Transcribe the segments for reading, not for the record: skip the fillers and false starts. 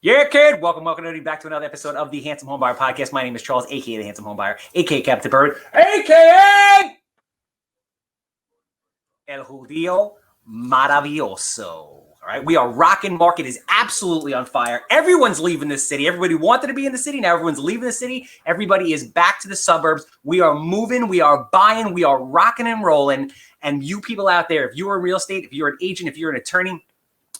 Yeah, kid. Welcome back to another episode of the Handsome Homebuyer Podcast. My name is Charles, aka the Handsome Homebuyer, aka Captain Permit, aka El Judío Maravilloso. All right, we are rocking. Market is absolutely on fire. Everyone's leaving this city. Everybody wanted to be in the city. Now everyone's leaving the city. Everybody is back to the suburbs. We are moving. We are buying. We are rocking and rolling. And you people out there, if you're in real estate, if you're an agent, if you're an attorney,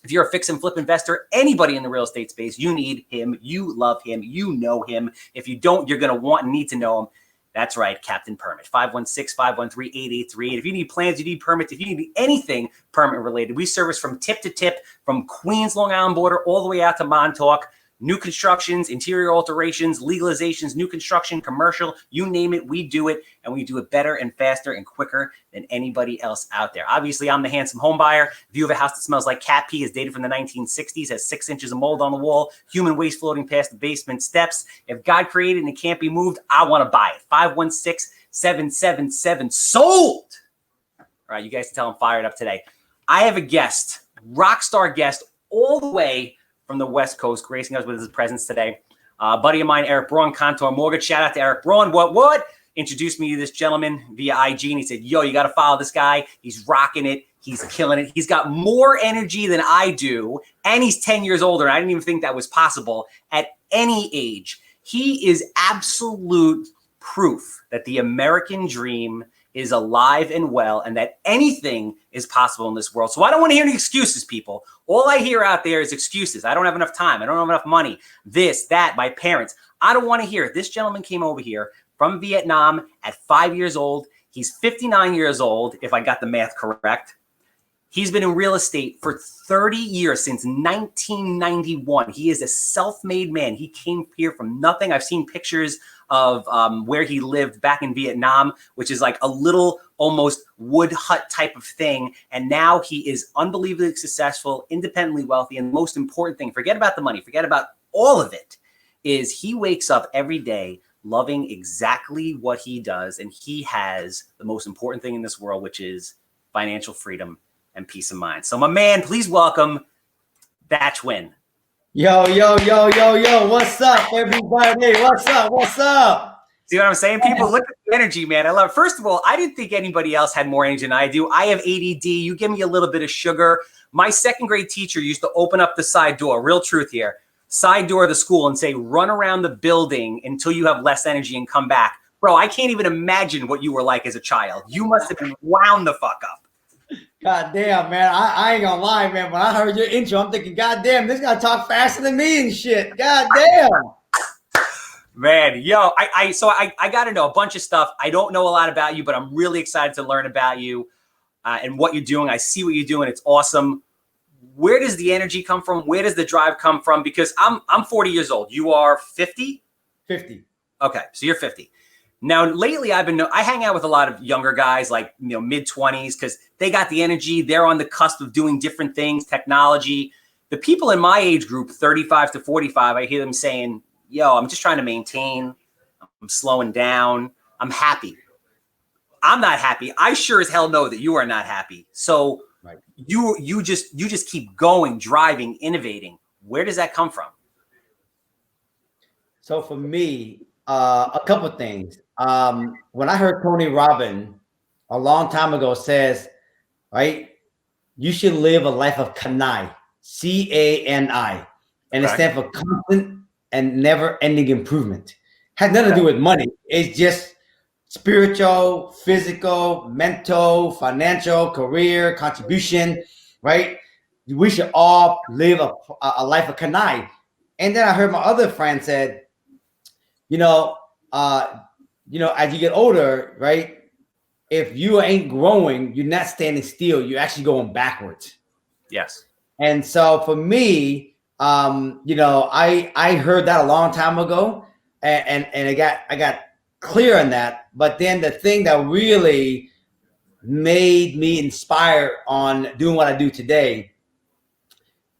if you're a fix and flip investor, anybody in the real estate space, you need him. You love him. You know him. If you don't, you're going to want and need to know him. That's right, Captain Permit, 516-513-8838. If you need plans, you need permits, if you need anything permit related, we service from tip to tip, from Queens, Long Island border, all the way out to Montauk. New constructions, interior alterations, legalizations, new construction, commercial, you name it, we do it. And we do it better and faster and quicker than anybody else out there. Obviously, I'm the Handsome Homebuyer. View of a house that smells like cat pee is dated from the 1960s, has 6 inches of mold on the wall, human waste floating past the basement steps. If God created and it can't be moved, I want to buy it. 516-777 sold. All right, you guys can tell I'm fired up today. I have a guest, rock star guest, all the way from the West Coast, gracing us with his presence today. Buddy of mine, Eric Braun, Contour Mortgage. Shout out to Eric Braun. What? Introduced me to this gentleman via IG, and he said, yo, you got to follow this guy. He's rocking it. He's killing it. He's got more energy than I do, and he's 10 years older. I didn't even think that was possible at any age. He is absolute proof that the American dream is alive and well, and that anything is possible in this world. So I don't want to hear any excuses, people. All I hear out there is excuses. I don't have enough time. I don't have enough money. This, that, my parents. I don't want to hear it. This gentleman came over here from Vietnam at 5 years old. He's 59 years old, if I got the math correct. He's been in real estate for 30 years, since 1991. He is a self-made man. He came here from nothing. I've seen pictures of where he lived back in Vietnam, which is like a little almost wood hut type of thing. And now he is unbelievably successful, independently wealthy. And the most important thing, forget about the money, forget about all of it, is he wakes up every day loving exactly what he does. And he has the most important thing in this world, which is financial freedom and peace of mind. So my man, please welcome Thach Nguyen. Yo, what's up, everybody? What's up? See what I'm saying? People, look at the energy, man. I love it. First of all, I didn't think anybody else had more energy than I do. I have ADD. You give me a little bit of sugar. My second grade teacher used to open up the side door, real truth here, side door of the school, and say, run around the building until you have less energy and come back. Bro, I can't even imagine what you were like as a child. You must have been wound the fuck up. God damn, man. I ain't gonna lie, man. When I heard your intro, I'm thinking, God damn, this guy talk faster than me and shit. God damn. Man, yo, I got to know a bunch of stuff. I don't know a lot about you, but I'm really excited to learn about you and what you're doing. I see what you're doing. It's awesome. Where does the energy come from? Where does the drive come from? Because I'm 40 years old. You are 50? 50. Okay, so you're 50. Now, lately, I hang out with a lot of younger guys, like, mid-20s, because they got the energy. They're on the cusp of doing different things, technology. The people in my age group, 35 to 45, I hear them saying, yo, I'm just trying to maintain. I'm slowing down. I'm happy. I'm not happy. I sure as hell know that you are not happy. So right. you just keep going, driving, innovating. Where does that come from? So for me, a couple of things. When I heard Tony Robbins a long time ago says, right, you should live a life of Cani, C-A-N-I, and it stands for constant and never-ending improvement. Has nothing to do with money. It's just spiritual, physical, mental, financial, career, contribution, right? We should all live a life of Cani. And then I heard my other friend said, as you get older, right? If you ain't growing, you're not standing still. You're actually going backwards. Yes. And so for me, I heard that a long time ago, and I got clear on that. But then the thing that really made me inspired on doing what I do today,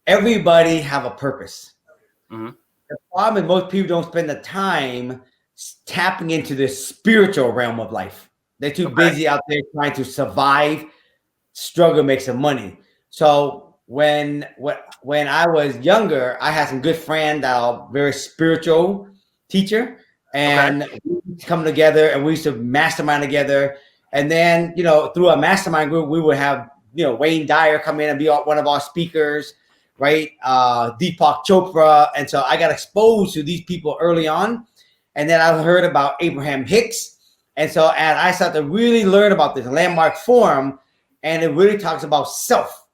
everybody have a purpose. Mm-hmm. The problem is most people don't spend the time tapping into the spiritual realm of life. They're too busy out there trying to survive, struggle, make some money. So when I was younger, I had some good friends that are very spiritual teacher, and we used to come together and we used to mastermind together. And then, through a mastermind group, we would have, Wayne Dyer come in and be one of our speakers, right? Deepak Chopra. And so I got exposed to these people early on. And then I heard about Abraham Hicks. And so as I started to really learn about this landmark forum, and it really talks about self.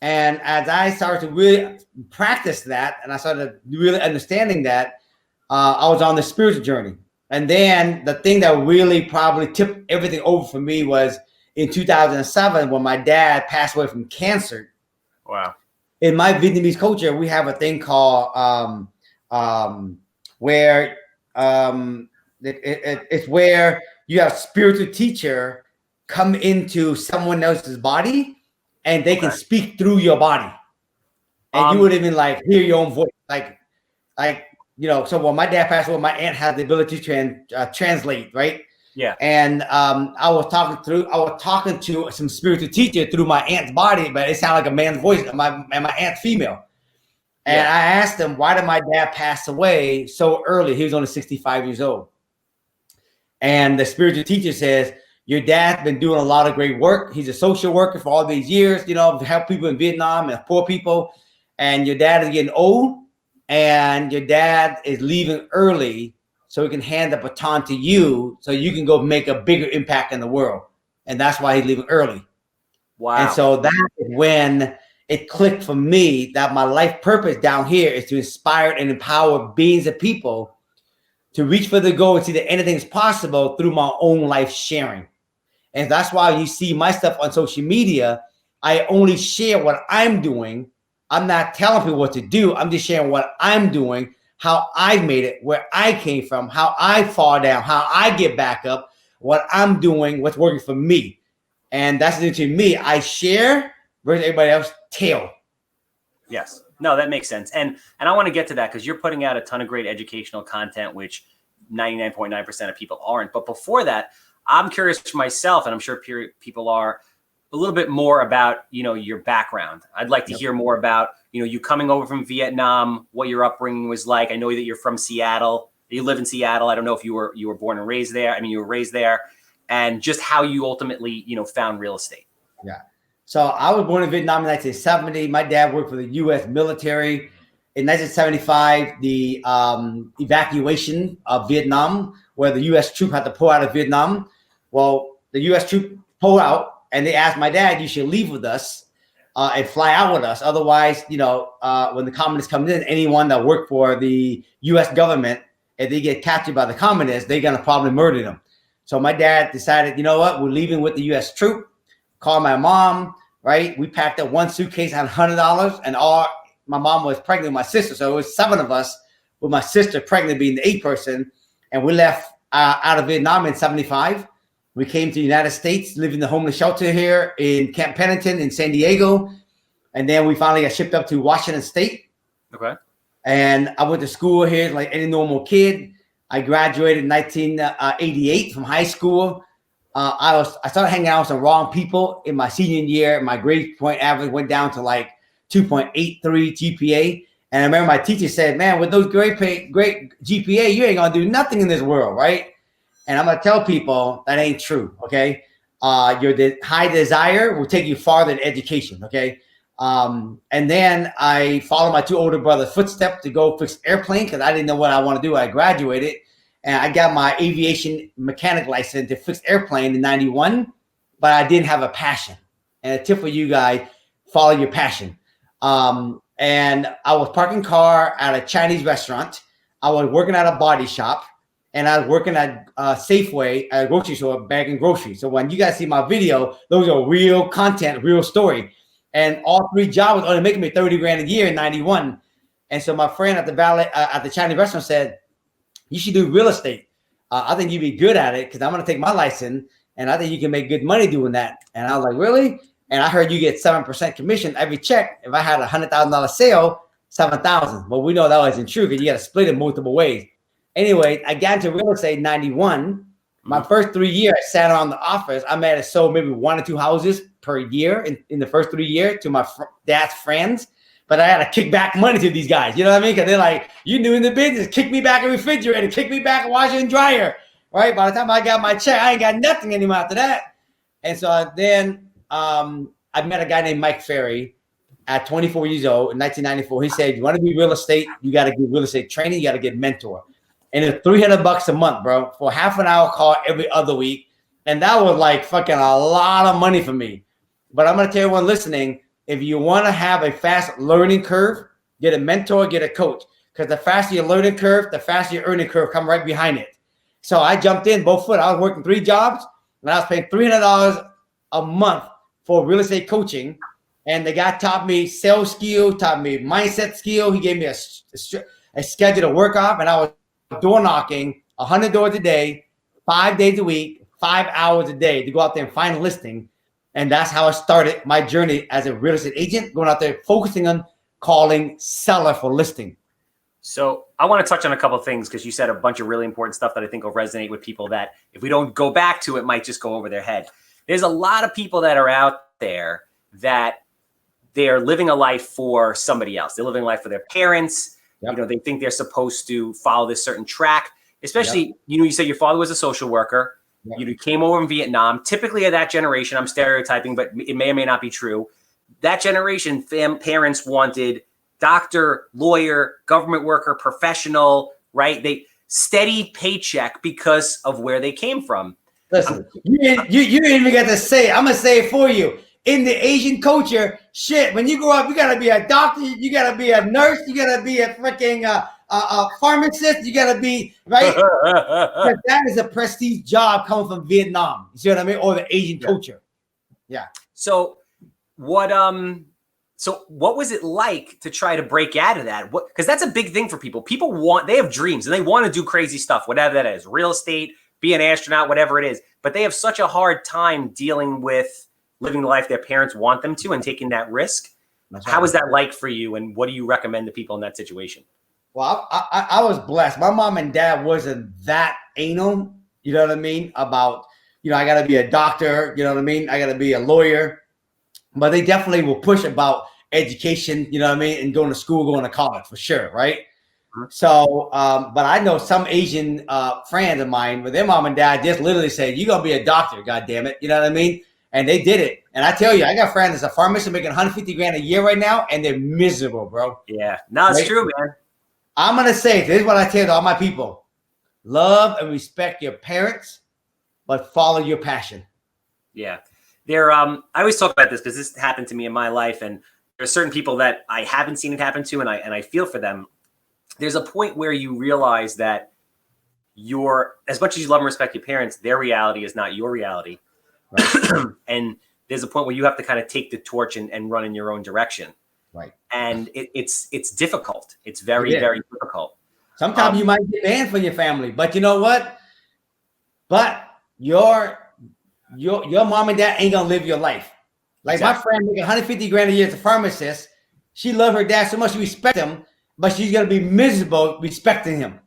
And as I started to really practice that, and I started really understanding that, I was on the spiritual journey. And then the thing that really probably tipped everything over for me was in 2007 when my dad passed away from cancer. Wow. In my Vietnamese culture, we have a thing called where it's where you have a spiritual teacher come into someone else's body and they can speak through your body. And you wouldn't even hear your own voice. So when my dad passed away, my aunt had the ability to translate, right? Yeah. And I was talking to some spiritual teacher through my aunt's body, but it sounded like a man's voice, and my aunt's female. And I asked him, why did my dad pass away so early? He was only 65 years old. And the spiritual teacher says, your dad's been doing a lot of great work. He's a social worker for all these years, to help people in Vietnam and poor people. And your dad is getting old. And your dad is leaving early so he can hand the baton to you so you can go make a bigger impact in the world. And that's why he's leaving early. Wow. And so that is when it clicked for me that my life purpose down here is to inspire and empower beings of people to reach for the goal and see that anything is possible through my own life sharing. And that's why you see my stuff on social media. I only share what I'm doing. I'm not telling people what to do. I'm just sharing what I'm doing, how I made it, where I came from, how I fall down, how I get back up, what I'm doing, what's working for me. And that's the thing to me. I share versus everybody else tell. Yes. No, that makes sense. And I want to get to that because you're putting out a ton of great educational content, which 99.9% of people aren't. But before that, I'm curious for myself, and I'm sure people are, a little bit more about, your background. I'd like to hear more about, you coming over from Vietnam, what your upbringing was like. I know that you're from Seattle. You live in Seattle. I don't know if you were born and raised there. I mean, you were raised there, and just how you ultimately, found real estate. Yeah. So I was born in Vietnam in 1970. My dad worked for the U.S. military. In 1975, the evacuation of Vietnam, where the U.S. troop had to pull out of Vietnam. Well, the U.S. troop pulled out. And they asked my dad, you should leave with us and fly out with us. Otherwise, when the communists come in, anyone that worked for the U.S. government, if they get captured by the communists, they're going to probably murder them. So my dad decided, you know what, we're leaving with the U.S. troop. Called my mom, right? We packed up one suitcase, had $100. And my mom was pregnant with my sister. So it was 7 of us, with my sister pregnant being the 8th person. And we left out of Vietnam in 75. We came to the United States, lived in the homeless shelter here in Camp Pennington in San Diego. And then we finally got shipped up to Washington State. Okay. And I went to school here like any normal kid. I graduated in 1988 from high school. I started hanging out with some wrong people in my senior year. My grade point average went down to like 2.83 GPA. And I remember my teacher said, man, with those great GPA, you ain't going to do nothing in this world, right? And I'm going to tell people that ain't true, okay? Your high desire will take you farther in education, okay? And then I followed my 2 older brothers' footsteps to go fix airplane because I didn't know what I want to do. I graduated, and I got my aviation mechanic license to fix airplane in 91, but I didn't have a passion. And a tip for you guys, follow your passion. And I was parking car at a Chinese restaurant. I was working at a body shop. And I was working at Safeway at a grocery store bagging groceries. So when you guys see my video, those are real content, real story. And all 3 jobs was only making me $30,000 a year in 91. And so my friend at the Chinese restaurant said, you should do real estate. I think you'd be good at it because I'm going to take my license. And I think you can make good money doing that. And I was like, really? And I heard you get 7% commission every check. If I had a $100,000 sale, $7,000. But we know that wasn't true because you got to split it multiple ways. Anyway, I got into real estate in 91, My first 3 years, I sat around the office. I might have sold maybe 1 or 2 houses per year in the first 3 years to my dad's friends. But I had to kick back money to these guys. You know what I mean? Because they're like, you new in the business, kick me back a refrigerator, kick me back a washer and dryer. Right? By the time I got my check, I ain't got nothing anymore after that. And so then I met a guy named Mike Ferry at 24 years old in 1994. He said, you want to be real estate, you got to get real estate training, you got to get mentor. And it's $300 a month, bro, for half an hour call every other week. And that was like fucking a lot of money for me. But I'm going to tell everyone listening, if you want to have a fast learning curve, get a mentor, get a coach. Because the faster your learning curve, the faster your earning curve come right behind it. So I jumped in both foot. I was working 3 jobs, and I was paying $300 a month for real estate coaching. And the guy taught me sales skill, taught me mindset skill. He gave me a schedule to work off, and I was door knocking 100 doors a day, 5 days a week, 5 hours a day to go out there and find a listing. And that's how I started my journey as a real estate agent, going out there focusing on calling seller for listing. So I want to touch on a couple of things because you said a bunch of really important stuff that I think will resonate with people that if we don't go back to it, might just go over their head. There's a lot of people that are out there that they're living a life for somebody else. They're living a life for their parents. Yep. You know, they think they're supposed to follow this certain track, especially, you know, you said your father was a social worker. Yep. You came over in Vietnam. Typically of that generation, I'm stereotyping, but it may or may not be true. That generation, parents wanted doctor, lawyer, government worker, professional, right? They steady paycheck because of where they came from. Listen, you didn't even get to say it. I'm going to say it for you. In the Asian culture, shit, when you grow up, you got to be a doctor, you got to be a nurse, you got to be a freaking a pharmacist, you got to be, right? That is a prestige job coming from Vietnam. You see what I mean? Or the Asian culture. Yeah. So what was it like to try to break out of that? Because that's a big thing for people. They have dreams and they want to do crazy stuff, whatever that is, real estate, be an astronaut, whatever it is. But they have such a hard time dealing with living the life their parents want them to and taking that risk. How was that like for you? And what do you recommend to people in that situation? Well, I was blessed. My mom and dad wasn't that anal, you know what I mean? About, you know, I got to be a doctor, you know what I mean? I got to be a lawyer. But they definitely will push about education, you know what I mean? And going to school, going to college for sure, right? Mm-hmm. So, but I know some Asian friends of mine, but their mom and dad just literally said, you're going to be a doctor, God damn it. You know what I mean? And they did it. And I tell you, I got friends that's a pharmacist making $150,000 a year right now, and they're miserable, bro. Yeah. No, it's true, man. I'm going to say, this is what I tell to all my people. Love and respect your parents, but follow your passion. Yeah. I always talk about this because this happened to me in my life. And there's certain people that I haven't seen it happen to, and I feel for them. There's a point where you realize that as much as you love and respect your parents, their reality is not your reality. Right. And there's a point where you have to kind of take the torch and run in your own direction. Right. And it's difficult. It's very, very difficult. Sometimes you might get banned from your family, but you know what? But your mom and dad ain't gonna live your life. Like exactly. My friend making $150,000 a year as a pharmacist. She loved her dad so much, she respect him, but she's gonna be miserable respecting him.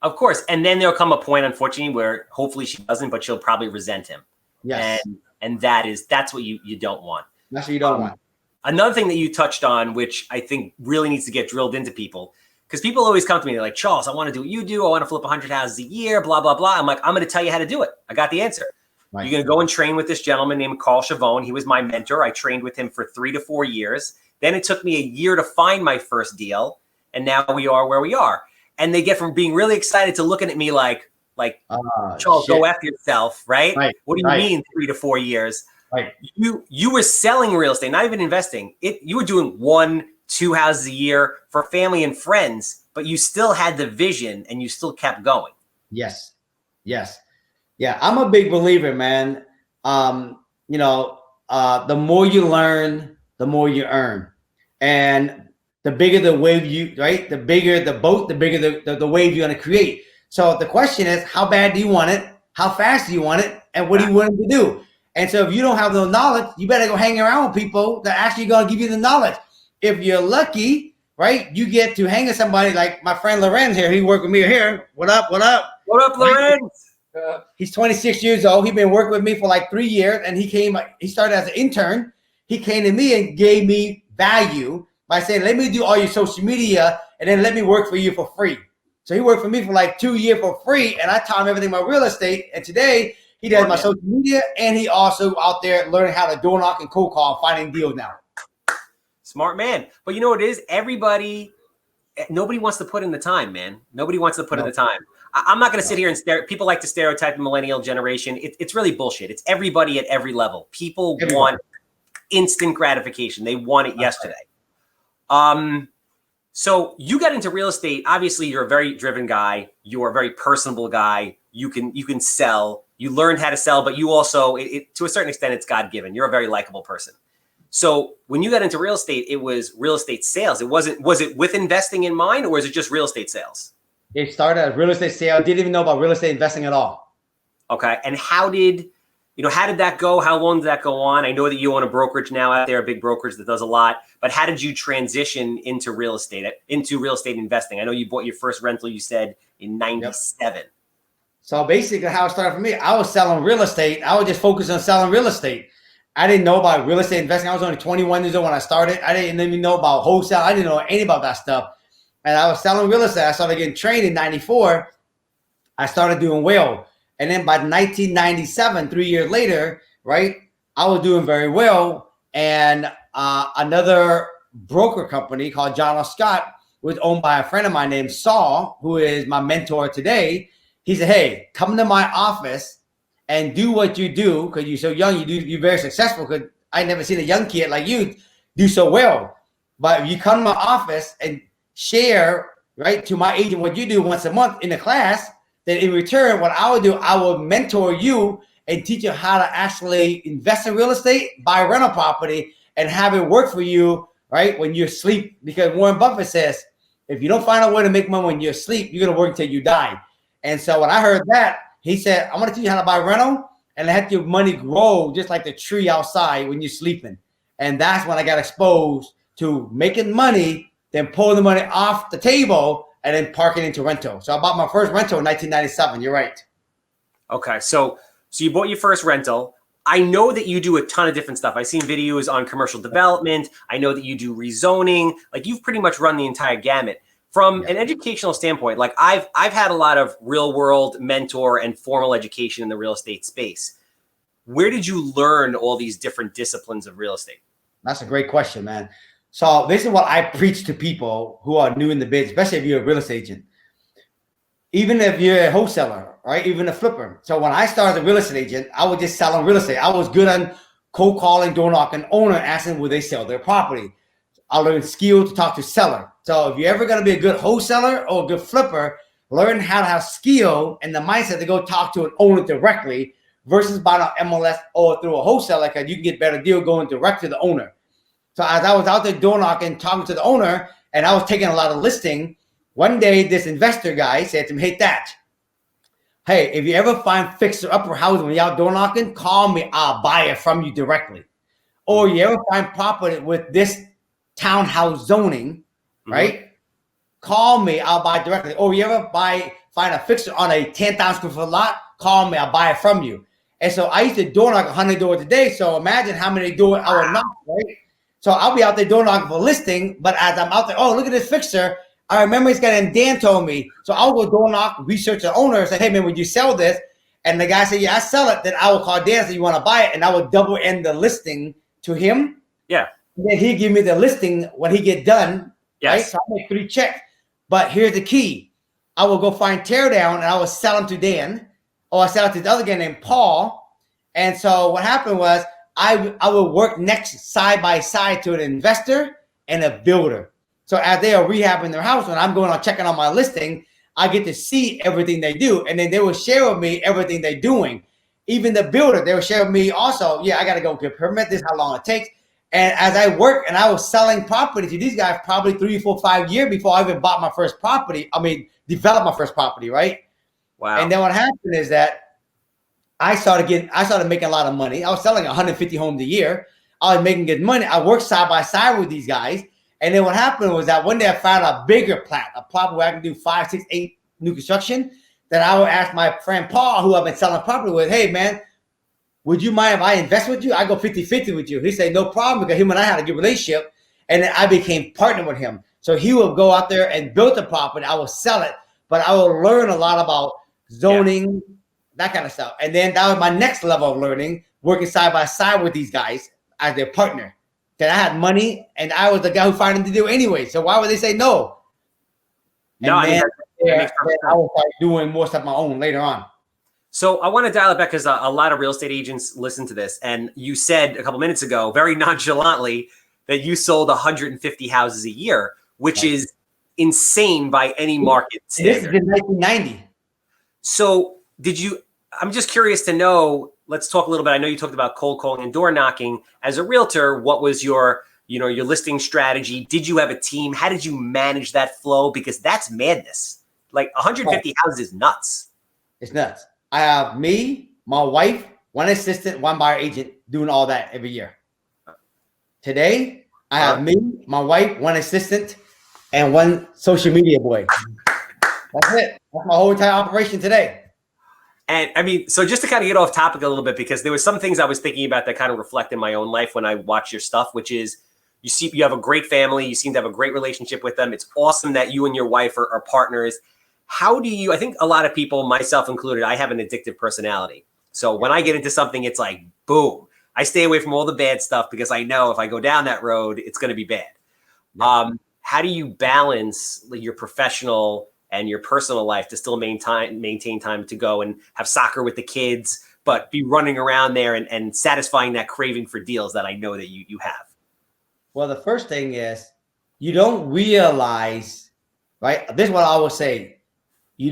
Of course. And then there'll come a point, unfortunately, where hopefully she doesn't, but she'll probably resent him. Yes. And that's what you don't want. That's what you don't want. Another thing that you touched on, which I think really needs to get drilled into people, because people always come to me, they're like, Charles, I want to do what you do. I want to flip 100 houses a year, blah, blah, blah. I'm like, I'm going to tell you how to do it. I got the answer. Right. You're going to go and train with this gentleman named Carl Chavone. He was my mentor. I trained with him for 3 to 4 years. Then it took me a year to find my first deal. And now we are where we are. And they get from being really excited to looking at me like, Charles, go after yourself, right? What do you mean 3 to 4 years? Right. You were selling real estate, not even investing. You were doing 1-2 houses a year for family and friends, but you still had the vision and you still kept going. Yes. Yeah, I'm a big believer, man. The more you learn, the more you earn. And the bigger the wave the bigger the boat, the bigger the wave you're going to create. So the question is, how bad do you want it? How fast do you want it? And what are you willing to do? And so if you don't have no knowledge, you better go hang around with people that actually going to give you the knowledge. If you're lucky, right, you get to hang with somebody like my friend Lorenz here. He worked with me here. What up? What up, Lorenz? He's 26 years old. He's been working with me for like 3 years, and he started as an intern. He came to me and gave me value by saying, let me do all your social media and then let me work for you for free. So he worked for me for like 2 years for free, and I taught him everything about real estate. And today he does my social media, and he also out there learning how to door knock and cold call, finding deals now. Smart man. But you know what it is? Nobody wants to put in the time, man. Nobody wants to put in the time. I'm not going to sit here and people like to stereotype the millennial generation. It's really bullshit. It's everybody at every level. People want instant gratification. They want it yesterday. So you got into real estate. Obviously, you're a very driven guy. You're a very personable guy. You can sell. You learned how to sell, but you also, to a certain extent, it's God-given. You're a very likable person. So when you got into real estate, it was real estate sales. Was it with investing in mind, or is it just real estate sales? It started as real estate sales. Didn't even know about real estate investing at all. Okay. And how did that go? How long did that go on? I know that you own a brokerage now out there, a big brokerage that does a lot, but how did you transition into real estate investing? I know you bought your first rental, you said, in 97. Yep. So basically how it started for me, I was selling real estate. I was just focused on selling real estate. I didn't know about real estate investing. I was only 21 years old when I started. I didn't even know about wholesale. I didn't know anything about that stuff. And I was selling real estate. I started getting trained in 94. I started doing well. And then by 1997, 3 years later, right, I was doing very well. And another broker company called John L. Scott was owned by a friend of mine named Saul, who is my mentor today. He said, hey, come to my office and do what you do, because you're so young, you're very successful, because I never seen a young kid like you do so well. But if you come to my office and share, right, to my agent what you do once a month in the class, then in return, what I would do, I will mentor you and teach you how to actually invest in real estate, buy rental property, and have it work for you, right, when you're asleep. Because Warren Buffett says, if you don't find a way to make money when you're asleep, you're going to work until you die. And so when I heard that, he said, I'm going to teach you how to buy rental and let your money grow just like the tree outside when you're sleeping. And that's when I got exposed to making money, then pulling the money off the table and then parking into rental. So I bought my first rental in 1997. You're right. Okay. So you bought your first rental. I know that you do a ton of different stuff. I've seen videos on commercial development. I know that you do rezoning. Like, you've pretty much run the entire gamut. From an educational standpoint, like I've had a lot of real world mentor and formal education in the real estate space. Where did you learn all these different disciplines of real estate? That's a great question, man. So this is what I preach to people who are new in the biz, especially if you're a real estate agent. Even if you're a wholesaler, right? Even a flipper. So when I started as a real estate agent, I was just selling real estate. I was good on cold calling, door knocking, owner, asking will they sell their property. I learned skill to talk to seller. So if you're ever going to be a good wholesaler or a good flipper, learn how to have skill and the mindset to go talk to an owner directly versus buying on MLS or through a wholesaler, because you can get better deal going direct to the owner. So as I was out there door knocking, talking to the owner, and I was taking a lot of listing, one day this investor guy said to me, hey, Thach, hey, if you ever find fixer upper housing when you're out door knocking, call me, I'll buy it from you directly. Or you ever find property with this townhouse zoning, right? Call me, I'll buy directly. Or you ever find a fixer on a 10,000 square foot lot, call me, I'll buy it from you. And so I used to door knock 100 doors a day. So imagine how many doors I would knock, right? So I'll be out there door knocking for listing, but as I'm out there, oh, look at this fixer. I remember this guy named Dan told me. So I'll go door knock, research the owner, and say, hey man, would you sell this? And the guy said, yeah, I sell it. Then I will call Dan and say, you want to buy it? And I would double end the listing to him. Yeah. And then he give me the listing when he get done. Yes. Right? So I make 3 checks. But here's the key. I will go find teardown and I will sell them to Dan, or I sell it to the other guy named Paul. And so what happened was I will work next side by side to an investor and a builder. So as they are rehabbing their house, when I'm going on checking on my listing, I get to see everything they do. And then they will share with me everything they're doing. Even the builder, they will share with me also, yeah, I got to go get a permit. This is how long it takes. And as I work, and I was selling property to these guys probably 3, 4, 5 years before I even bought my first property. Developed my first property, right? Wow. And then what happened is that I started making a lot of money. I was selling 150 homes a year. I was making good money. I worked side by side with these guys. And then what happened was that one day I found a bigger plat, a property where I can do 5, 6, 8 new construction. that I would ask my friend Paul, who I've been selling property with, hey, man, would you mind if I invest with you? I go 50-50 with you. He said, no problem, because him and I had a good relationship. And then I became partner with him. So he will go out there and build the property. I will sell it, but I will learn a lot about zoning, that kind of stuff. And then that was my next level of learning, working side by side with these guys as their partner. That I had money, and I was the guy who found them to do anyway. So why would they say no? No, I mean, I will start doing more stuff my own later on. So I want to dial it back because a lot of real estate agents listen to this. And you said a couple minutes ago, very nonchalantly, that you sold 150 houses a year, which is insane by any market standard. This is in 1990. So I'm just curious to know, let's talk a little bit. I know you talked about cold calling and door knocking. As a realtor, what was your listing strategy? Did you have a team? How did you manage that flow? Because that's madness. Like 150 houses is nuts. It's nuts. I have me, my wife, one assistant, one buyer agent doing all that every year. Today, I have me, my wife, one assistant, and one social media boy. That's it. That's my whole entire operation today. And I mean, so just to kind of get off topic a little bit, because there was some things I was thinking about that kind of reflect in my own life when I watch your stuff, which is you have a great family. You seem to have a great relationship with them. It's awesome that you and your wife are partners. How do you, I think a lot of people, myself included, I have an addictive personality. So when I get into something, it's like, boom, I stay away from all the bad stuff because I know if I go down that road, it's going to be bad. How do you balance your professional and your personal life to still maintain time to go and have soccer with the kids, but be running around there and satisfying that craving for deals that I know that you have? Well, the first thing is you don't realize, right? This is what I always say. You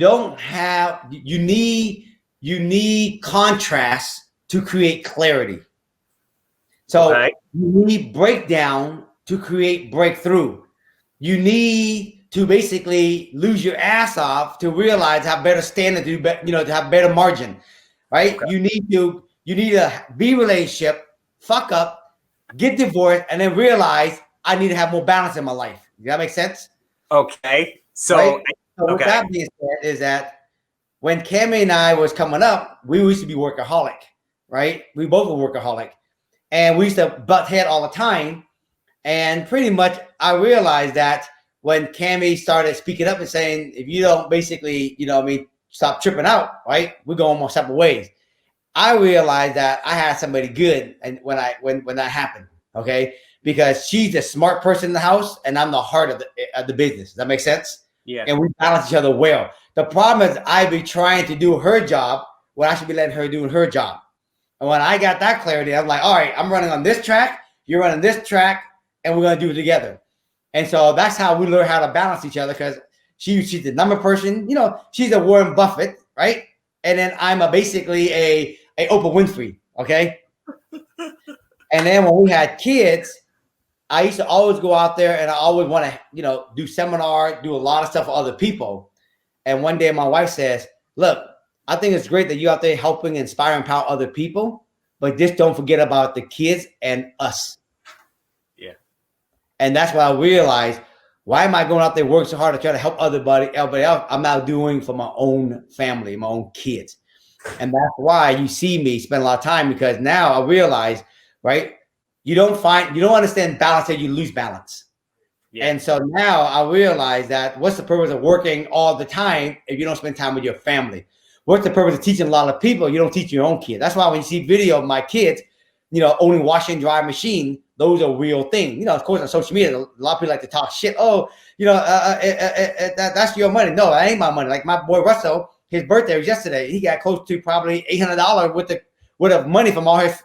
need contrast to create clarity. So you need breakdown to create breakthrough. You need to basically lose your ass off to realize how better standard to have better margin, right? Okay. You need a be relationship, fuck up, get divorced, and then realize I need to have more balance in my life. Does that make sense? Okay. So, right? So what that being said is that when Cammie and I was coming up, we used to be workaholic, right? We both were workaholic, and we used to butt head all the time. And pretty much I realized that when Cammie started speaking up and saying, if you don't basically, stop tripping out, right? We're going more separate ways. I realized that I had somebody good, and when that happened, okay? Because she's the smart person in the house, and I'm the heart of the business. Does that make sense? Yeah. And we balance each other well. The problem is I be trying to do her job when I should be letting her do her job. And when I got that clarity, I'm like, all right, I'm running on this track, you're running this track, and we're going to do it together. And so that's how we learn how to balance each other, because she's the number person, she's a Warren Buffett, right? And then I'm basically a Oprah Winfrey, okay? And then when we had kids, I used to always go out there and I always want to, do seminar, do a lot of stuff for other people. And one day my wife says, look, I think it's great that you're out there helping, inspire, empower other people, but just don't forget about the kids and us. Yeah. And that's what I realized. Why am I going out there working so hard to try to help everybody else? I'm now doing for my own family, my own kids. And that's why you see me spend a lot of time, because now I realize, right? You don't understand balance until you lose balance. Yeah. And so now I realize that what's the purpose of working all the time if you don't spend time with your family? What's the purpose of teaching a lot of people? You don't teach your own kids. That's why when you see video of my kids, owning wash and dry machine, those are real things. Of course, on social media, a lot of people like to talk shit. Oh, that's your money. No, that ain't my money. Like my boy Russell, his birthday was yesterday. He got close to probably $800 worth of money from all his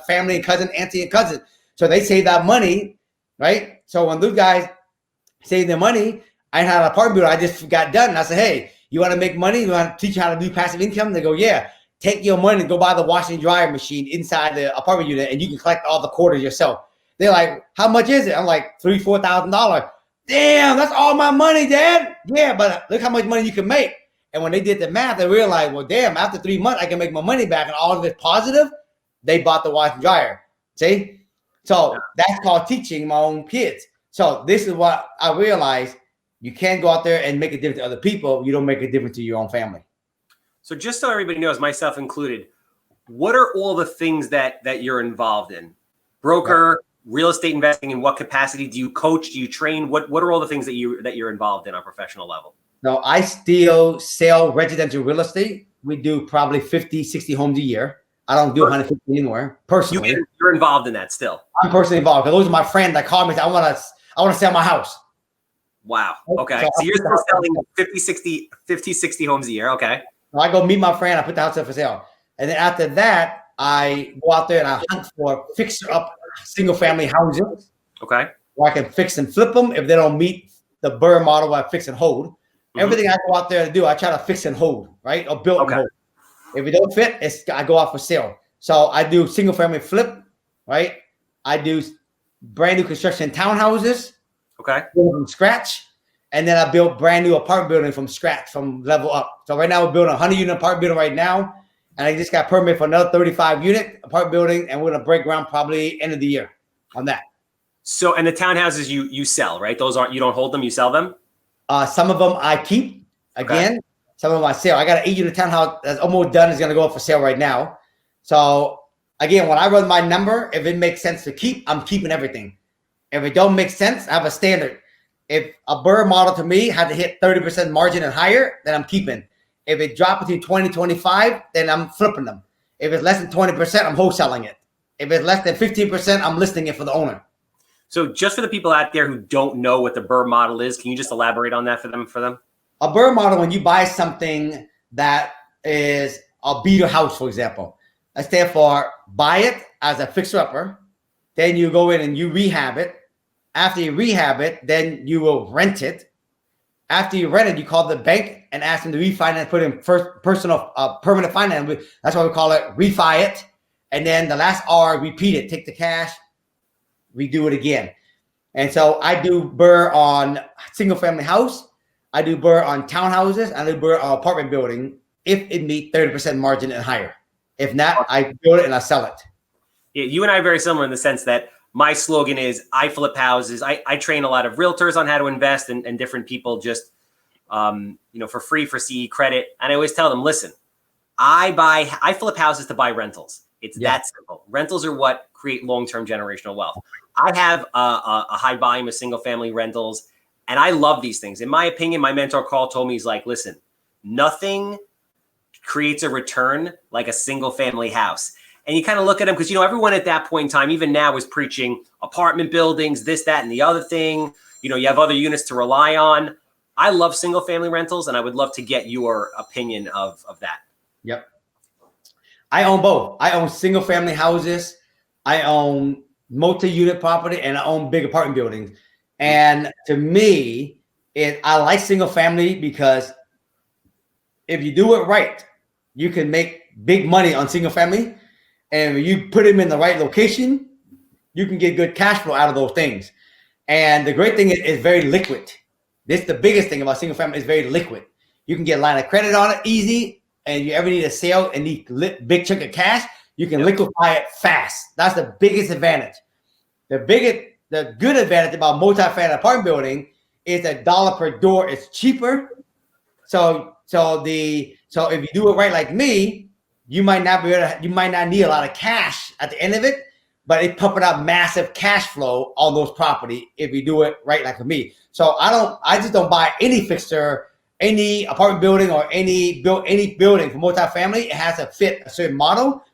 family and cousin, auntie and cousin. So they save that money, right? So when those guys save their money, I had an apartment building I just got done. And I said, hey, you want to make money? You want to teach you how to do passive income? They go, yeah. Take your money and go buy the washing and dryer machine inside the apartment unit, and you can collect all the quarters yourself. They're like, how much is it? I'm like, $3,000-$4,000. Damn, that's all my money, Dad. Yeah, but look how much money you can make. And when they did the math, they realized, well, damn, after 3 months, I can make my money back, and all of it's positive. They bought the wash and dryer. See? So that's called teaching my own kids. So this is what I realized. you can't go out there and make a difference to other people. You don't make a difference to your own family. So just so everybody knows, myself included, what are all the things that you're involved in? Broker, real estate investing, in what capacity? Do you coach? Do you train? What are all the things that you're involved in on a professional level? No, I still sell residential real estate. We do probably 50, 60 homes a year. I don't do 150 anymore personally. You're involved in that still. I'm personally involved because those are my friends that call me and say, I want to sell my house. Wow. Okay. So you're still selling 50, 60 homes a year. Okay. So I go meet my friend. I put the house up for sale. And then after that, I go out there and I hunt for fixer-up single-family houses. Okay. Where I can fix and flip them if they don't meet the Burr model where I fix and hold. Mm-hmm. Everything I go out there to do, I try to fix and hold, right? Or build and hold. If it don't fit, I go out for sale. So I do single-family flip, right? I do brand new construction townhouses. Okay. From scratch. And then I built brand new apartment building from scratch, from level up. So right now we're building a 100-unit apartment building right now. And I just got permit for another 35-unit apartment building. And we're going to break ground probably end of the year on that. So, and the townhouses you sell, right? Those aren't, you don't hold them, you sell them? Some of them I keep. Again, some of them I sell. I got an 8-unit townhouse that's almost done. Is going to go up for sale right now. So again, when I run my number, if it makes sense to keep, I'm keeping everything. If it don't make sense, I have a standard. If a Burr model to me had to hit 30% margin and higher, then I'm keeping. If it dropped between 20 and 25, then I'm flipping them. If it's less than 20%, I'm wholesaling it. If it's less than 15%, I'm listing it for the owner. So just for the people out there who don't know what the Burr model is, can you just elaborate on that for them? A Burr model, when you buy something that is a beater house, for example, I stand for buy it as a fixer-upper, then you go in and you rehab it. After you rehab it, then you will rent it. After you rent it, you call the bank and ask them to refinance, put in personal permanent finance. That's why we call it refi it. And then the last R, repeat it. Take the cash, redo it again. And so I do Burr on single family house. I do Burr on townhouses. I do Burr on apartment building if it meets 30% margin and higher. If not, I build it and I sell it. Yeah, you and I are very similar in the sense that my slogan is I flip houses. I train a lot of realtors on how to invest and different people just, for free for CE credit. And I always tell them, listen, I flip houses to buy rentals. It's that simple. Rentals are what create long-term generational wealth. I have a high volume of single family rentals and I love these things. In my opinion, my mentor Carl told me, he's like, listen, nothing creates a return like a single family house. And you kind of look at them because, everyone at that point in time, even now, is preaching apartment buildings, this, that, and the other thing. You have other units to rely on. I love single family rentals, and I would love to get your opinion of that. Yep. I own both. I own single family houses. I own multi-unit property, and I own big apartment buildings. And to me, I like single family because if you do it right, you can make big money on single family. And when you put them in the right location, you can get good cash flow out of those things. And the great thing is it's very liquid. This is the biggest thing about single family, is very liquid. You can get a line of credit on it easy. And you ever need a sale and need big chunk of cash, you can liquefy it fast. That's the biggest advantage. The good advantage about multi-family apartment building is that dollar per door is cheaper. So if you do it right like me, you might not need a lot of cash at the end of it, but it's pumping out massive cash flow on those property if you do it right like me. So I just don't buy any fixture, any apartment building or any building for multifamily. It has to fit a certain model.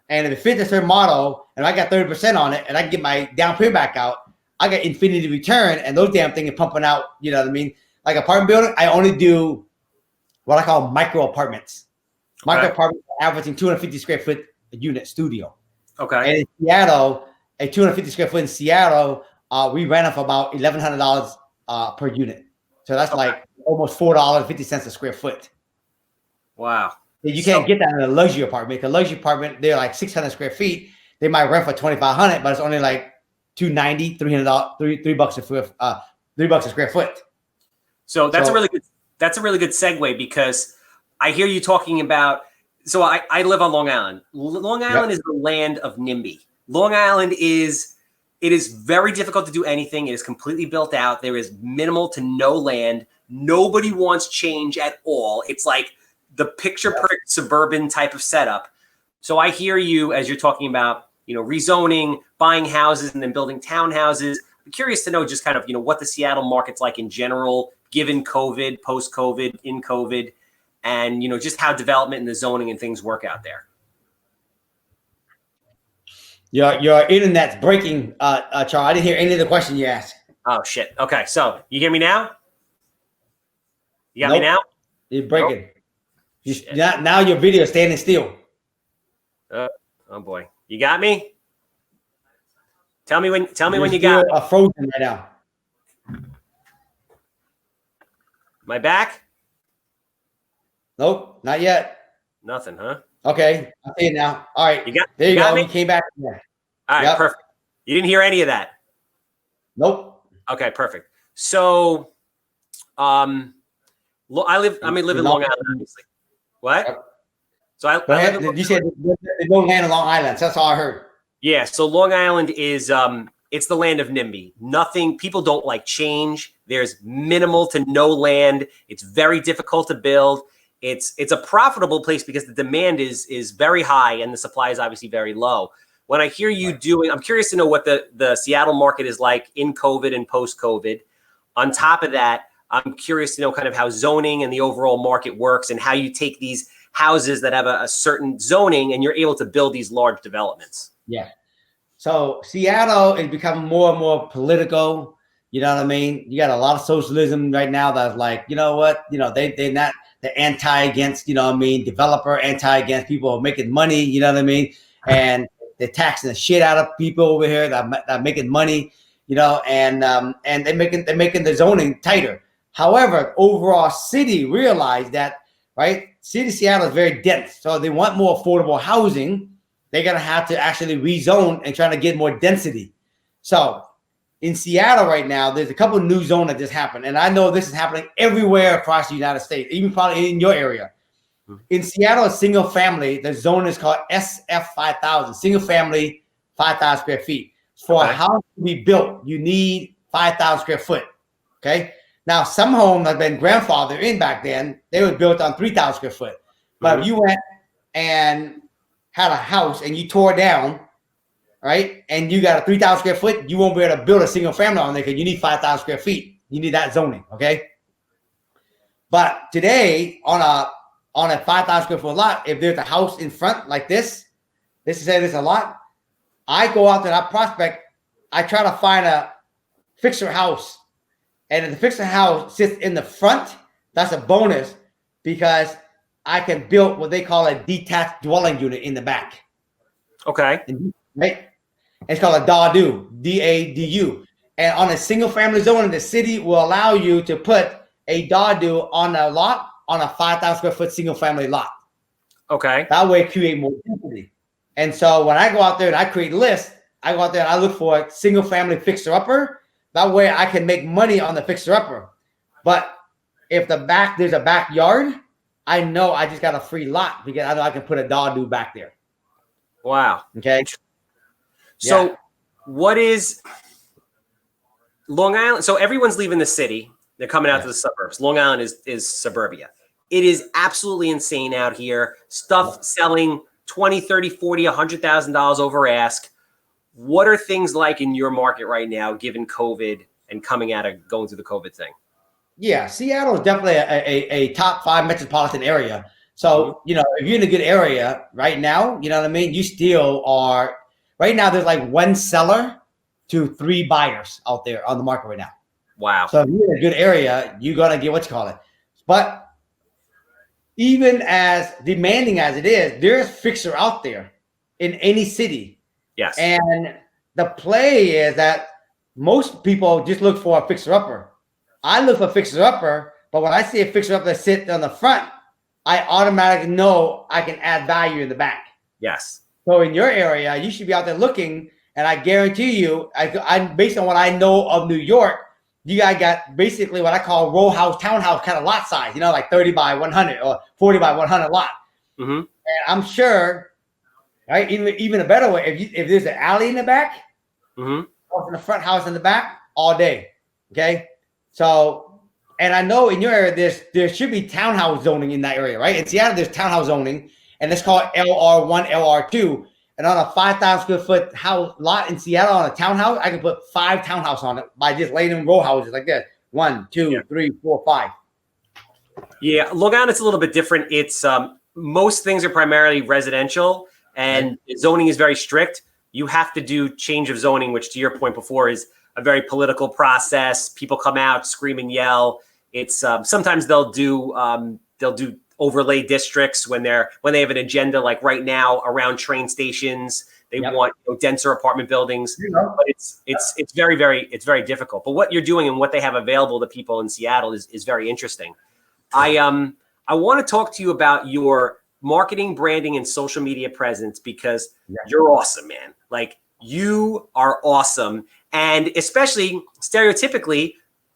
And if it fits a certain model and I got 30% on it and I can get my down payment back out, I got infinity return and those damn things are pumping out, you know what I mean? Like apartment building, I only do what I call micro apartments. Micro apartments averaging 250 square foot unit studio. Okay. And in Seattle, a 250 square foot in Seattle, we rent it for about $1,100 per unit. So that's like almost $4.50 a square foot. Wow. You can't get that in a luxury apartment. A luxury apartment, they're like 600 square feet. They might rent for $2,500, but it's only like $290, $300, $3 a square foot. So that's a really good segue because I hear you talking about. So I live on Long Island. Long Island is the land of NIMBY. Long Island is It is very difficult to do anything. It is completely built out. There is minimal to no land. Nobody wants change at all. It's like the picture perfect suburban type of setup. So I hear you as you're talking about, rezoning, buying houses, and then building townhouses. I'm curious to know just kind of, what the Seattle market's like in general, given COVID, post-COVID, in COVID, and, just how development and the zoning and things work out there. Your internet's breaking, Charles. I didn't hear any of the question you asked. Oh, shit. Okay, so you hear me now? You got me now? You're breaking. Nope. Now your video is standing still. Oh boy, you got me. Tell me when you got me. Frozen right now. Am I back? Nope, not yet. Nothing, huh? Okay, I see it now. All right, there you go. Me? You came back. All right, perfect. You didn't hear any of that. Nope. Okay, perfect. So, I'm in Long Island, obviously. What? So you said there's no land on Long Island. So that's all I heard. Yeah. So Long Island is it's the land of NIMBY. Nothing. People don't like change. There's minimal to no land. It's very difficult to build. It's a profitable place because the demand is very high and the supply is obviously very low. When I hear you doing, I'm curious to know what the Seattle market is like in COVID and post-COVID. On top of that, I'm curious to know kind of how zoning and the overall market works and how you take these houses that have a certain zoning and you're able to build these large developments. Yeah. So Seattle is becoming more and more political. You know what I mean? You got a lot of socialism right now that's like, you know what? They're not the anti against, developer, anti against people making money, you know what I mean? And they're taxing the shit out of people over here that are making money, and they're making the zoning tighter. However, overall city realized that, right? City of Seattle is very dense. So they want more affordable housing. They're going to have to actually rezone and try to get more density. So in Seattle right now, there's a couple of new zones that just happened. And I know this is happening everywhere across the United States, even probably in your area. In Seattle, a single family, the zone is called SF 5000, single family, 5,000 square feet. For a house to be built, you need 5,000 square foot. Okay. Now, some homes have been grandfathered in back then. They were built on 3,000 square foot. But if you went and had a house and you tore down, right, and you got a 3,000 square foot, you won't be able to build a single family on there because you need 5,000 square feet. You need that zoning, okay? But today, on a 5,000 square foot lot, if there's a house in front like this is a lot, I go out to that prospect, I try to find a fixer house. And if the fixer house sits in the front, that's a bonus because I can build what they call a detached dwelling unit in the back. Okay. Right? It's called a DADU, D-A-D-U. And on a single family zone, the city will allow you to put a DADU on a lot, on a 5,000 square foot single family lot. Okay. That way create more density. And so when I go out there and I create lists, I go out there and I look for a single family fixer upper. That way I can make money on the fixer upper. But if there's a backyard, I know I just got a free lot because I know I can put a DADU back there. Wow. Okay. So what is Long Island? So everyone's leaving the city. They're coming out to the suburbs. Long Island is suburbia. It is absolutely insane out here. Stuff selling $20, $30, $40, $100,000 over ask. What are things like in your market right now, given COVID and going through the COVID thing? Yeah, Seattle is definitely a top 5 metropolitan area. So, if you're in a good area right now, you know what I mean? You still are, right now there's like 1 seller to 3 buyers out there on the market right now. Wow. So if you're in a good area, you're going to get But even as demanding as it is, there's fixer out there in any city. Yes. And the play is that most people just look for a fixer-upper. I look for a fixer-upper, but when I see a fixer-upper that sits on the front, I automatically know I can add value in the back. Yes. So in your area, you should be out there looking, and I guarantee you, I based on what I know of New York, you guys got basically what I call row house, townhouse kind of lot size, like 30 by 100 or 40 by 100 lot. Mm-hmm. And I'm sure, right, even a better way, if there's an alley in the back, house in the front, house in the back, all day. Okay. So, and I know in your area, there should be townhouse zoning in that area, right? In Seattle, there's townhouse zoning, and it's called LR1, LR2. And on a 5,000 square foot house lot in Seattle on a townhouse, I can put 5 townhouse on it by just laying in row houses like this. 1, 2, 3, 4, 5. Yeah, Long Island, it's a little bit different. It's most things are primarily residential, and zoning is very strict. You have to do change of zoning, which to your point before is a very political process. People come out, scream and yell. It's sometimes they'll do overlay districts when they have an agenda, like right now around train stations. They want denser apartment buildings, but it's very difficult. But what you're doing and what they have available to people in Seattle is very interesting. I want to talk to you about your marketing, branding, and social media presence because you're awesome, man. Like, you are awesome. And especially stereotypically,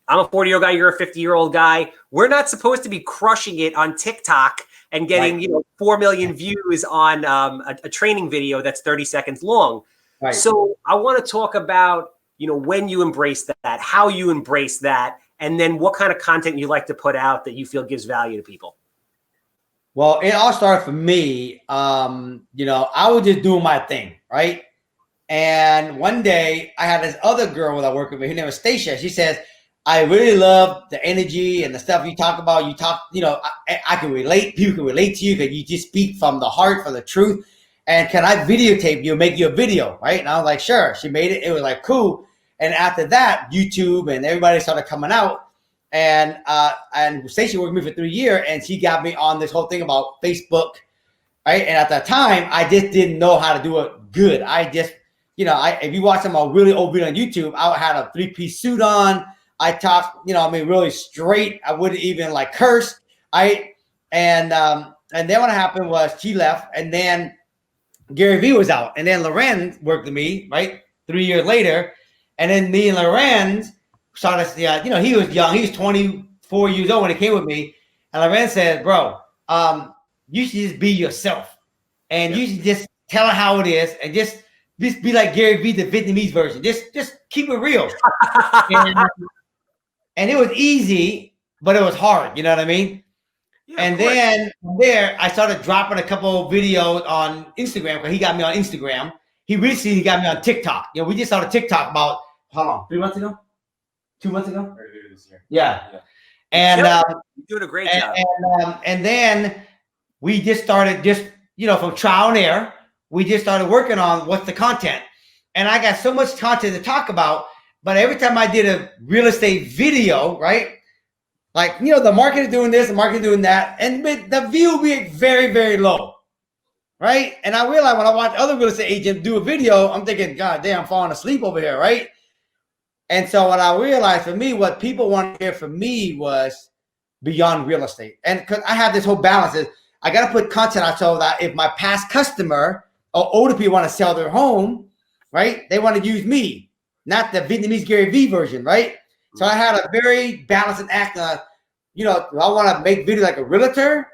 I'm a 40-year-old guy, you're a 50-year-old guy. We're not supposed to be crushing it on TikTok and getting 4 million views on a training video that's 30 seconds long. Right. So I want to talk about, when you embrace that, how you embrace that, and then what kind of content you like to put out that you feel gives value to people. Well, it all started for me. I was just doing my thing, right? And one day I had this other girl that I work with, her name was Stacia. She says, I really love the energy and the stuff you talk about. I can relate. People can relate to you because you just speak from the heart, from the truth. And can I videotape you, make you a video, right? And I was like, sure. She made it. It was like, cool. And after that, YouTube and everybody started coming out. And Stacia worked with me for 3 years, and she got me on this whole thing about Facebook, right? And at that time, I just didn't know how to do it good. I just, if you watch some of my really old video on YouTube, I had a 3-piece suit on. I talked, really straight. I wouldn't even curse. And then what happened was she left, and then Gary Vee was out, and then Loren worked with me, right? 3 years later, and then me and Loren started. He was young. He was 24 years old when he came with me, and Loren said, "Bro, you should just be yourself, and you should just tell her how it is, and just be like Gary Vee, the Vietnamese version. Just keep it real." And it was easy, but it was hard. You know what I mean? Yeah, and then from there, I started dropping a couple of videos on Instagram because he got me on Instagram. He recently got me on TikTok. We just started TikTok about, how long? 3 months ago? 2 months ago? Earlier this year. Yeah. And you're doing a great job. And then we just started from trial and error, we just started working on what's the content. And I got so much content to talk about. But every time I did a real estate video, right? The market is doing this, the market is doing that, and the view will be very, very low, right? And I realized when I watch other real estate agents do a video, I'm thinking, God damn, I'm falling asleep over here, right? And so what I realized for me, what people wanted to hear from me was beyond real estate. And because I have this whole balance, is I got to put content out so that if my past customer or older people want to sell their home, right, they want to use me. Not the Vietnamese Gary Vee version, right? So I had a very balanced act. Do I want to make video like a realtor,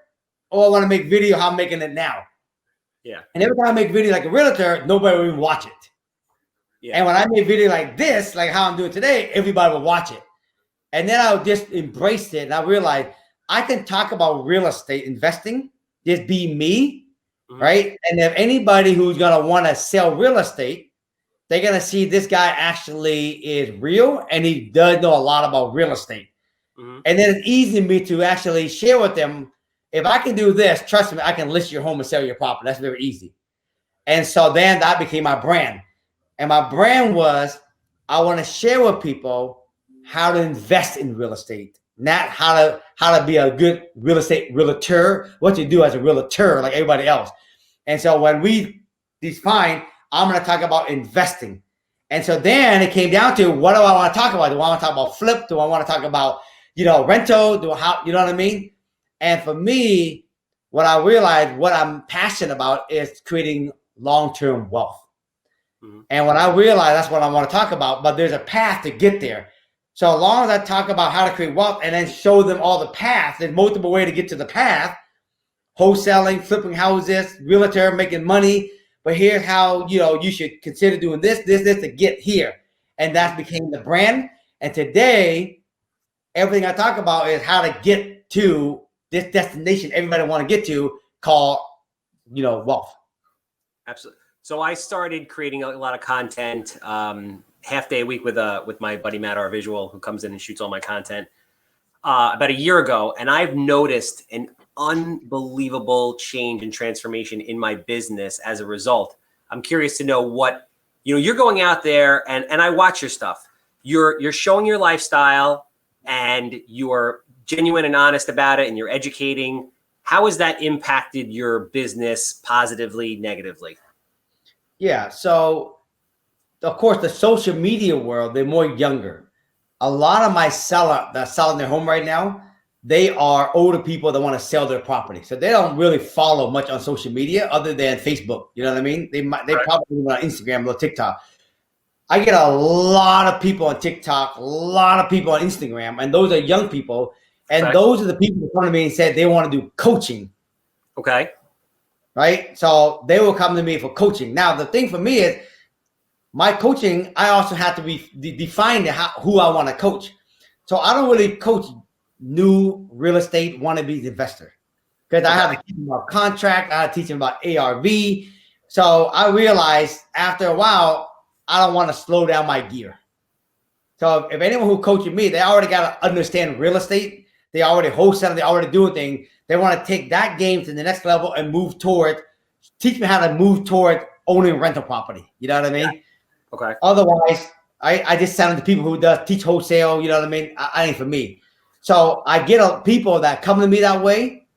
or I want to make video how I'm making it now? Yeah. And every time I make video like a realtor, nobody will even watch it. Yeah. And when I make video like this, like how I'm doing today, everybody will watch it. And then I just embraced it, and I realized I can talk about real estate investing, just be me, right? And if anybody who's gonna want to sell real estate, they're going to see this guy actually is real, and he does know a lot about real estate. And then it's easy for me to actually share with them, if I can do this, trust me, I can list your home and sell your property. That's very easy. And so then that became my brand. And my brand was, I want to share with people how to invest in real estate, not how to be a good real estate realtor, what to do as a realtor like everybody else. And so when we define, I'm going to talk about investing. And so then it came down to, what do I want to talk about? Do I want to talk about flip? Do I want to talk about, rental? You know what I mean? And for me, what I realized, what I'm passionate about is creating long-term wealth. And when I realized that's what I want to talk about, but there's a path to get there. So as long as I talk about how to create wealth and then show them all the paths, there's multiple ways to get to the path: wholesaling, flipping houses, realtor, making money. But here's how, you should consider doing this to get here. and that became the brand. And today, everything I talk about is how to get to this destination everybody want to get to, called, wealth. Absolutely. So I started creating a lot of content, half day a week with my buddy Matt, our visual, who comes in and shoots all my content, about a year ago. And I've noticed an unbelievable change and transformation in my business as a result. I'm curious to know what, you're going out there and I watch your stuff. You're showing your lifestyle and you're genuine and honest about it and you're educating. How has that impacted your business positively, negatively? Yeah. So of course the social media world, they're more younger. A lot of my seller that's selling their home right now, they are older people that want to sell their property. So they don't really follow much on social media other than Facebook. You know what I mean? They probably on Instagram or TikTok. I get a lot of people on TikTok, a lot of people on Instagram, and those are young people. And those are the people that come to me and said they want to do coaching. Okay. Right? So they will come to me for coaching. Now, the thing for me is my coaching, I also have to be define who I want to coach. So I don't really coach new real estate wannabe investor, because I have to teach them about contract. I have to teach them about ARV. So I realized after a while, I don't want to slow down my gear. So if anyone who coaches me, they already got to understand real estate. They already wholesale. They already do a thing. They want to take that game to the next level and teach me how to move toward owning rental property. You know what I mean? Yeah. Okay. Otherwise, I just sound to people who does teach wholesale. You know what I mean? I ain't for me. So I get people that come to me that way,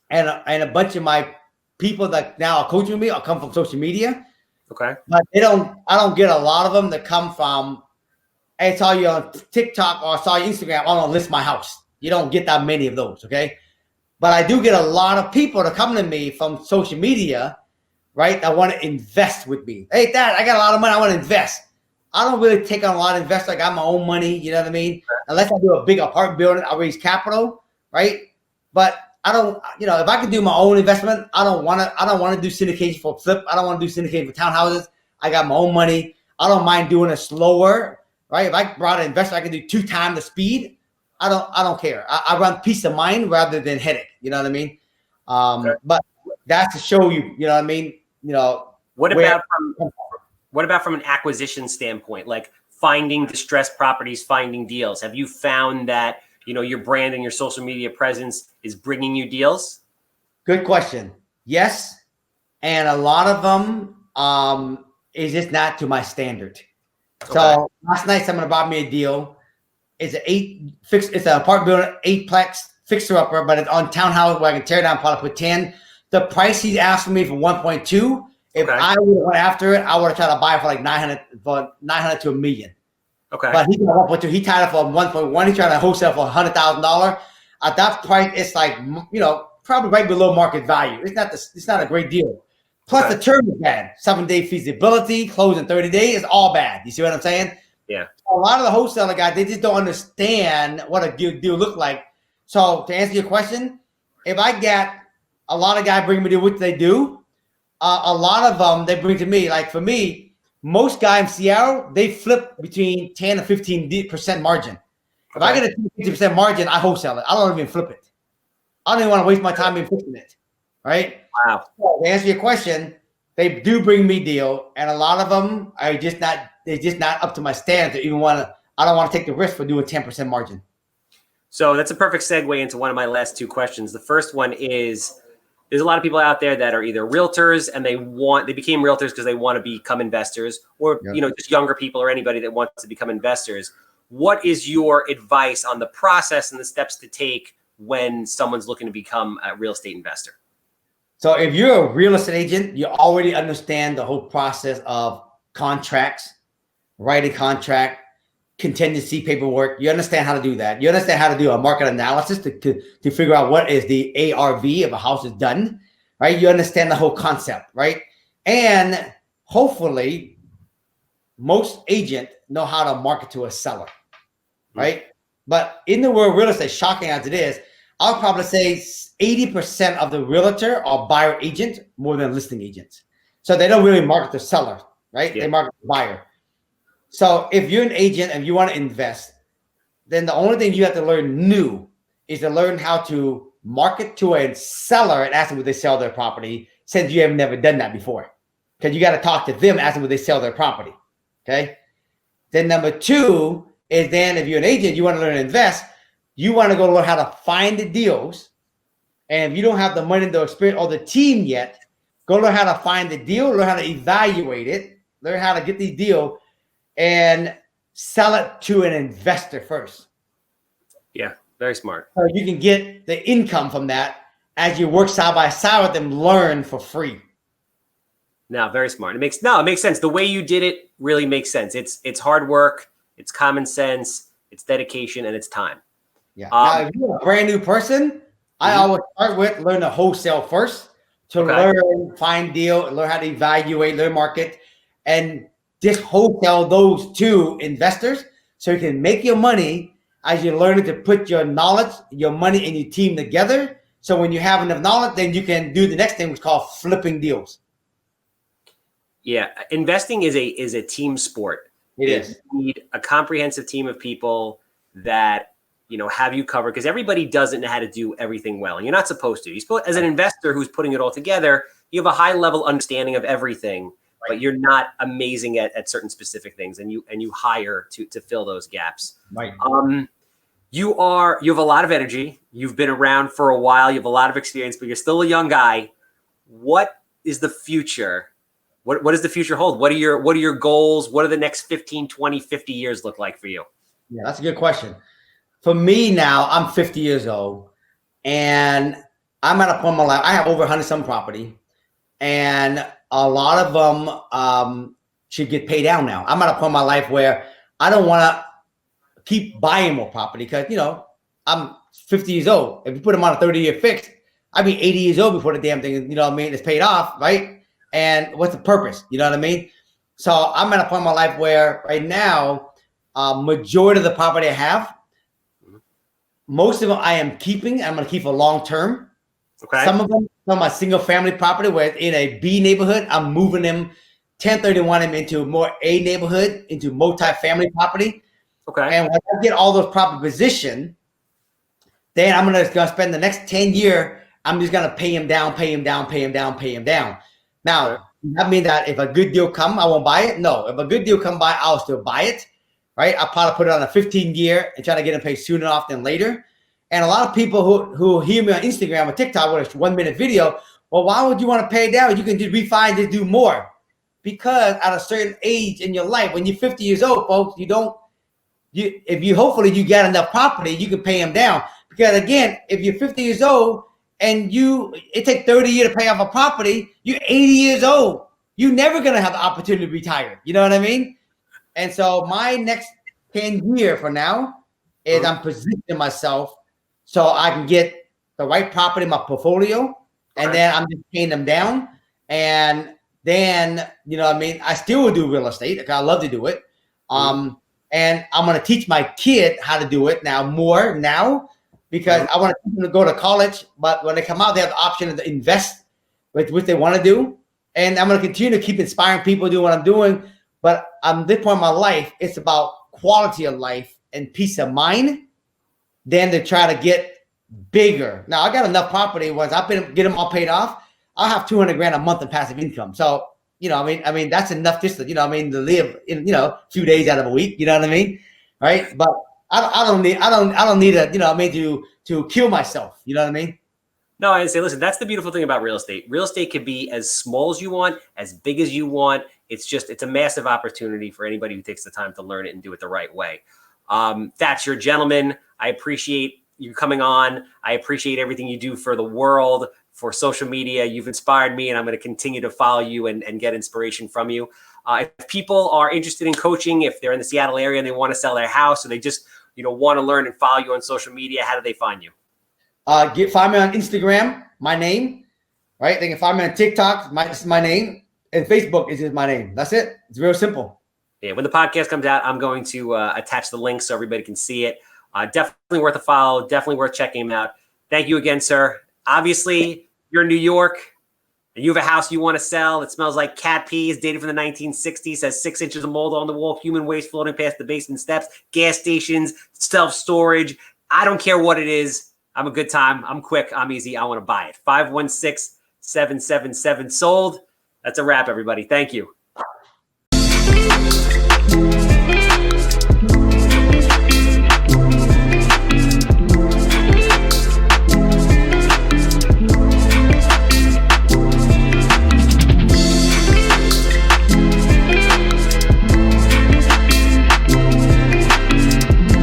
and a bunch of my people that now are coaching me, come from social media. Okay. But I don't get a lot of them that come from, hey, I saw you on TikTok or I saw you Instagram, I want to list my house. You don't get that many of those, okay? But I do get a lot of people that come to me from social media, right, that want to invest with me. Hey, Dad, I got a lot of money, I want to invest. I don't really take on a lot of investors. I got my own money, you know what I mean? Unless I do a big apartment building, I'll raise capital, right? But I don't, if I could do my own investment, I don't want to do syndication for flip. I don't want to do syndication for townhouses. I got my own money. I don't mind doing it slower, right? If I brought an investor, I can do 2 times the speed. I don't care. I run peace of mind rather than headache. You know what I mean? But that's to show you, you know what I mean? What about from an acquisition standpoint, like finding distressed properties, finding deals? Have you found that, your brand and your social media presence is bringing you deals? Good question. Yes. And a lot of them is just not to my standard. Okay. So last night, someone bought me a deal. It's an apartment building, 8-plex fixer upper, but it's on townhouse where I can tear down, probably put 10. The price he's asking me for 1.2. If I would have went after it, I would have tried to buy it for like 900 to $1 million. Okay. But he got 1.2. He tied it for 1.1. He tried to wholesale for $100,000. At that price, it's like, probably right below market value. It's not a great deal. Plus the term is bad. 7-day feasibility, close in 30 days, it's all bad. You see what I'm saying? Yeah. A lot of the wholesaler guys, they just don't understand what a deal look like. So to answer your question, if I get a lot of guys bring me to what they do, a lot of them they bring to me. Like for me, most guys in Seattle, they flip between 10 and 15% margin. If I get a 50% margin, I wholesale it. I don't even flip it. I don't even want to waste my time in fixing it. Right? Wow. So to answer your question, they do bring me deal, and a lot of them are just not. They're just not up to my standard. Even I don't want to take the risk for doing 10% margin. So that's a perfect segue into one of my last 2 questions. The first one is, there's a lot of people out there that are either realtors and they became realtors because they want to become investors, or just younger people or anybody that wants to become investors. What is your advice on the process and the steps to take when someone's looking to become a real estate investor? So if you're a real estate agent, you already understand the whole process of contracts, writing contract, contingency paperwork. You understand how to do that. You understand how to do a market analysis to figure out what is the ARV if a house is done, right? You understand the whole concept, right? And hopefully most agents know how to market to a seller, right? But in the world of real estate, shocking as it is, I'll probably say 80% of the realtor are buyer agent more than listing agents. So they don't really market the seller, right? Yeah. They market the buyer. So if you're an agent and you want to invest, then the only thing you have to learn new is to learn how to market to a seller and ask them would they sell their property, since you have never done that before. Because you got to talk to them, ask them would they sell their property. Okay. Then number two is, then if you're an agent, you want to learn to invest, you want to go learn how to find the deals. And if you don't have the money, the experience, or the team yet, go learn how to find the deal, learn how to evaluate it, learn how to get the deal and sell it to an investor first. Yeah, very smart. So you can get the income from that as you work side by side with them, learn for free. No, very smart. It makes sense. The way you did it really makes sense. It's hard work, it's common sense, it's dedication, and it's time. Yeah. Now, if you're a brand new person, I always start with learn the wholesale first to learn, find deal, learn how to evaluate, learn market, and just wholesale those to investors so you can make your money as you're learning to put your knowledge, your money, and your team together. So when you have enough knowledge, then you can do the next thing, which is called flipping deals. Yeah, investing is a team sport. It is. You need a comprehensive team of people that have you covered, because everybody doesn't know how to do everything well, and you're not supposed to. You're supposed, as an investor who's putting it all together, you have a high level understanding of everything, but you're not amazing at certain specific things, and you hire to fill those gaps. Right. You have a lot of energy. You've been around for a while. You have a lot of experience, but you're still a young guy. What is the future? What does the future hold? What are your goals? What do the next 15, 20, 50 years look like for you? Yeah, that's a good question. For me now, I'm 50 years old, and I'm at a point in my life, I have over 100 some property, and a lot of them should get paid down now. I'm at a point in my life where I don't want to keep buying more property because, I'm 50 years old. If you put them on a 30-year fix, I'd be 80 years old before the damn thing, is paid off, right? And what's the purpose? You know what I mean? So I'm at a point in my life where right now, majority of the property I have, most of them I am keeping. I'm going to keep for long term. Okay. Some of them, some of my single family property where it's in a B neighborhood, I'm moving them 1031 them into more A neighborhood, into multi-family property. Okay. And when I get all those property positioned, then I'm gonna spend the next 10 years, I'm just gonna pay him down. Now, that means that if a good deal come, I won't buy it. No, if a good deal come by, I'll still buy it. Right? I'll probably put it on a 15-year and try to get them paid sooner off than later. And a lot of people who hear me on Instagram or TikTok with a 1-minute video, well, why would you want to pay down? You can just refi, just do more. Because at a certain age in your life, when you're 50 years old, folks, hopefully you get enough property, you can pay them down. Because again, if you're 50 years old and it takes 30 years to pay off a property, you're 80 years old. You're never going to have the opportunity to retire. You know what I mean? And so my next 10 years from now is I'm positioning myself so I can get the right property in my portfolio, and then I'm just paying them down. And then, I still will do real estate because I love to do it. And I'm going to teach my kid how to do it now because I want to teach them to go to college. But when they come out, they have the option to invest with what they want to do. And I'm going to continue to keep inspiring people to do what I'm doing. But at this point in my life, it's about quality of life and peace of mind than to try to get bigger. Now, I got enough property. Once I get them all paid off, I'll have $200,000 a month in passive income. So, that's enough just to, to live in, a few days out of a week. You know what I mean? Right. But I don't need to kill myself. You know what I mean? No, I say, listen, that's the beautiful thing about real estate. Real estate can be as small as you want, as big as you want. It's a massive opportunity for anybody who takes the time to learn it and do it the right way. Thach, you're a gentleman. I appreciate you coming on. I appreciate everything you do for the world, for social media. You've inspired me, and I'm going to continue to follow you and get inspiration from you. If people are interested in coaching, if they're in the Seattle area and they want to sell their house, or they just want to learn and follow you on social media, how do they find you? Find me on Instagram, my name, right? They can find me on TikTok, my name, and Facebook is just my name. That's it. It's real simple. Yeah, when the podcast comes out, I'm going to attach the link so everybody can see it. Definitely worth a follow. Definitely worth checking him out. Thank you again, sir. Obviously, you're in New York. and you have a house you want to sell that smells like cat pee, is dated from the 1960s, has 6 inches of mold on the wall, human waste floating past the basement steps, gas stations, self-storage. I don't care what it is. I'm a good time. I'm quick. I'm easy. I want to buy it. 516-777 sold. That's a wrap, everybody. Thank you.